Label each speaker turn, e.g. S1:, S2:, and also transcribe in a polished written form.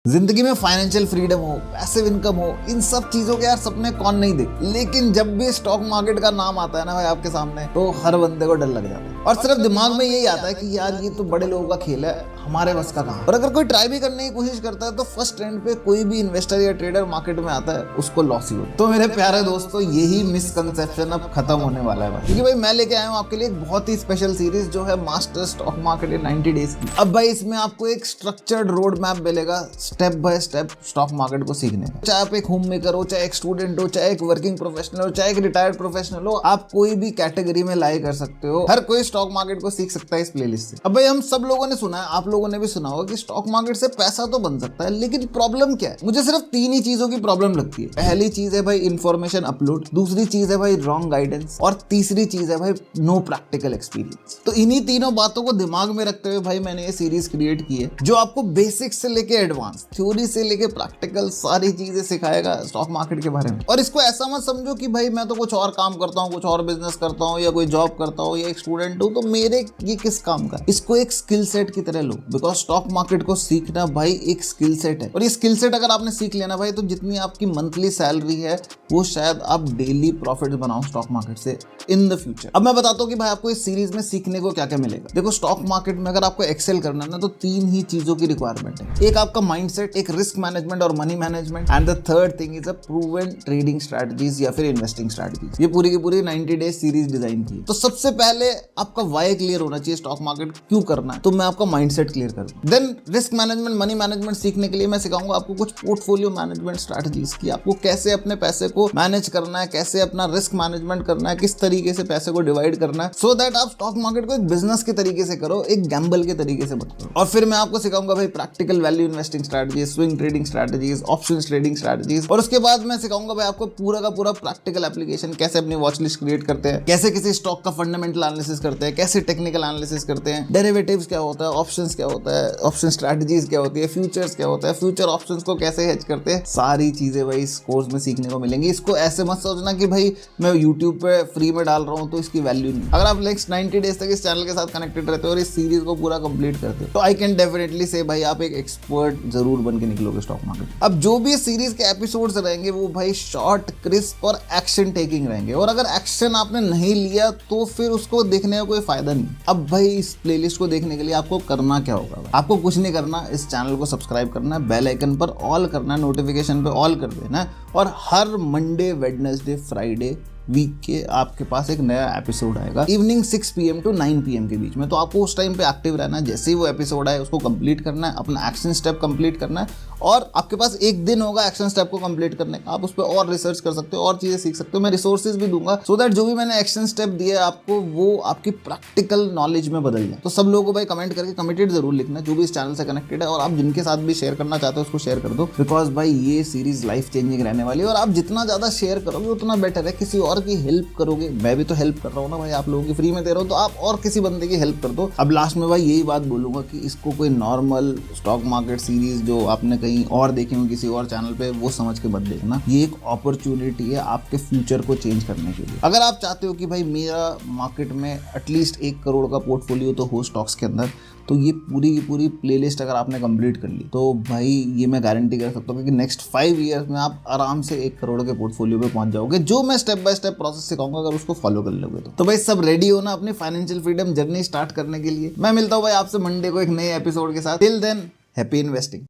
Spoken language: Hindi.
S1: जिंदगी में फाइनेंशियल फ्रीडम हो, पैसिव इनकम हो, इन सब चीजों के यार सपने कौन नहीं देख। लेकिन जब भी स्टॉक मार्केट का नाम आता है ना भाई आपके सामने, तो हर बंदे को डर लग जाता है और सिर्फ दिमाग में यही आता है कि यार ये तो बड़े लोगों का खेल है, हमारे बस का कहां। और अगर कोई ट्राई भी करने की कोशिश करता है तो फर्स्ट ट्रेंड पे कोई भी इन्वेस्टर या ट्रेडर मार्केट में आता है उसको लॉस ही होता है। तो मेरे प्यारे दोस्तों, यही मिसकंसेप्शन अब खत्म होने वाला है भाई, क्योंकि भाई मैं लेके आया हूँ आपके लिए एक बहुत ही स्पेशल सीरीज जो है master stock market in 90 days की। अब भाई इसमें आपको एक स्ट्रक्चर्ड रोड मैप मिलेगा step by step stock market को सीखने का। चाहे आप एक होम मेकर हो, चाहे एक स्टूडेंट हो, चाहे एक वर्किंग प्रोफेशनल हो, चाहे एक रिटायर्ड प्रोफेशनल हो, आप कोई भी कैटेगरी में लाई कर सकते हो। हर कोई स्टॉक मार्केट को सीख सकता है इस प्लेलिस्ट से। अब भाई हम सब लोगों ने सुना है, आप लोगों ने भी सुना होगा कि स्टॉक मार्केट से पैसा तो बन सकता है, लेकिन प्रॉब्लम क्या है? मुझे सिर्फ 3 ही चीजों की प्रॉब्लम लगती है। पहली चीज है भाई इंफॉर्मेशन अपलोड, दूसरी चीज है भाई रॉन्ग गाइडेंस, और तीसरी चीज है भाई नो प्रैक्टिकल एक्सपीरियंस। तो इन्हीं तीनों बातों को दिमाग में रखते हुए भाई मैंने ये सीरीज क्रिएट की है, जो आपको बेसिक से लेके एडवांस, थ्योरी से लेके प्रैक्टिकल सारी चीजें सिखाएगा स्टॉक मार्केट के बारे में। और इसको ऐसा मत समझो कि भाई मैं तो कुछ और काम करता हूँ, कुछ और बिजनेस करता हूँ, या कोई जॉब करता हूँ, या एक स्टूडेंट हूँ, तो मेरे ये किस काम का। इसको एक स्किल सेट की तरह लो, बिकॉज स्टॉक मार्केट को सीखना भाई एक स्किल सेट है। और ये स्किल सेट अगर आपने सीख लेना भाई, तो जितनी आपकी मंथली सैलरी है वो शायद आप डेली प्रॉफिट बनाओ स्टॉक मार्केट से इन द फ्यूचर। अब मैं बताता हूँ कि भाई आपको इस सीरीज में सीखने को क्या क्या मिलेगा। देखो, स्टॉक मार्केट में अगर आपको एक्सेल करना है ना, तो 3 ही चीजों की रिक्वायरमेंट है। एक आपका माइंडसेट, एक रिस्क मैनेजमेंट और money management, and the third thing is a proven trading strategies या फिर इन्वेस्टिंग स्ट्रेटजीज। ये पूरी की पूरी 90 डेज सीरीज डिजाइन की। तो सबसे पहले आपका वाई क्लियर होना चाहिए, स्टॉक मार्केट क्यों करना है, तो मैं आपका माइंडसेट क्लियर करूँ। Then risk management, money management सीखने के लिए मैं सिखाऊंगा आपको कुछ पोर्टफोलियो मैनेजमेंट स्ट्रेटजीज की, आपको कैसे अपने पैसे को मैनेज करना है, कैसे अपना रिस्क मैनेजमेंट करना है, किस तरीके से पैसे को डिवाइड करना है, सो दैट आप स्टॉक मार्केट को एक बिजनेस के तरीके से करो, एक गैम्बल के तरीके से मत करो। और फिर मैं आपको सिखाऊंगा भाई practical value investing strategies, swing trading strategies, options trading strategies. और उसके बाद मैं सिखाऊंगा भाई आपको पूरा का पूरा प्रैक्टिकल एप्लीकेशन, कैसे अपनी वॉच लिस्ट क्रिएट करते हैं, कैसे किसी स्टॉक का फंडामेंटल एनालिसिस करते हैं, कैसे टेक्निकल एनालिसिस करते हैं, डेरिवेटिव्स क्या होता है, ऑप्शंस क्या होता है, ऑप्शन स्ट्रेटजीज क्या होती है, फ्यूचर्स क्या होता है, फ्यूचर ऑप्शंस को कैसे हेज करते हैं। सारी चीजें भाई इस कोर्स में सीखने को मिलेंगी। इसको ऐसे मत सोचना कि भाई मैं यूट्यूब पे फ्री में डाल रहा हूँ तो इसकी वैल्यू नहीं। अगर आप नेक्स्ट 90 डेज तक इस चैनल के साथ कनेक्टेड रहते हो और इस सीरीज को पूरा कंप्लीट करते हो, तो आई कैन डेफिनेटली से भाई आप एक एक्सपर्ट जरूर बन के निकलोगे स्टॉक मार्केट। अब जो भी सीरीज के एपिसोड्स रहेंगे वो भाई शॉर्ट, क्रिस्प और एक्शन टेकिंग रहेंगे। और अगर एक्शन आपने नहीं लिया तो फिर उसको देखने का कोई फायदा नहीं। अब भाई इस प्लेलिस्ट को देखने के लिए आपको करना क्या होगा? आपको कुछ नहीं करना, इस चैनल को सब्सक्राइब करना है, बेल आइकन पर ऑल करना है, नोटिफिकेशन पे ऑल कर देना है, और हर मंडे, वेडनेसडे, फ्राइडे वीक के आपके पास एक नया एपिसोड आएगा इवनिंग 6 PM टू 9 PM के बीच में। तो आपको उस टाइम पे एक्टिव रहना है। जैसे ही वो एपिसोड आए उसको कंप्लीट करना है, अपना एक्शन स्टेप कंप्लीट करना है, और आपके पास एक दिन होगा एक्शन स्टेप को कंप्लीट करने का। आप उस पर और रिसर्च कर सकते हो, और चीजें सीख सकते हो। मैं रिसोर्सेज भी दूंगा सो दैट जो भी मैंने एक्शन स्टेप दिए आपको, वो आपकी प्रैक्टिकल नॉलेज में बदल जाए। तो सब लोगों को भाई कमेंट करके कमिटेड जरूर लिखना, जो भी इस चैनल से कनेक्टेड है, और आप जिनके साथ भी शेयर करना चाहते हो उसको शेयर कर दो, बिकॉज भाई ये सीरीज लाइफ चेंजिंग रहने वाली है। और आप जितना ज्यादा शेयर करोगे उतना बेटर है, किसी और की हेल्प करोगे। मैं भी तो हेल्प कर रहा हूँ ना भाई, आप लोगों की फ्री में दे रहा हूँ, तो आप और किसी बंदे की हेल्प कर दो। अब लास्ट में भाई यही बात बोलूंगा कि इसको कोई नॉर्मल स्टॉक मार्केट सीरीज जो आपने कहीं और देखी हो किसी और चैनल पे, वो समझ के मत देखना। ये एक अपॉर्चुनिटी है आपके फ्यूचर को चेंज करने के लिए। अगर आप चाहते हो कि भाई मेरा मार्केट में एटलीस्ट 1 करोड़ का पोर्टफोलियो तो हो स्टॉक्स के अंदर, तो ये पूरी की पूरी प्लेलिस्ट अगर आपने कंप्लीट कर ली, तो भाई ये मैं गारंटी कर सकता हूँ कि नेक्स्ट 5 ईयर्स में आप आराम से 1 करोड़ के पोर्टफोलियो पे पहुंच जाओगे, जो मैं स्टेप बाय स्टेप प्रोसेस सिखाऊंगा अगर उसको फॉलो कर लोगे तो भाई सब रेडी हो ना अपनी फाइनेंशियल फ्रीडम जर्नी स्टार्ट करने के लिए। मैं मिलता हूँ भाई आपसे मंडे को एक नए एपिसोड के साथ। Till then, happy investing.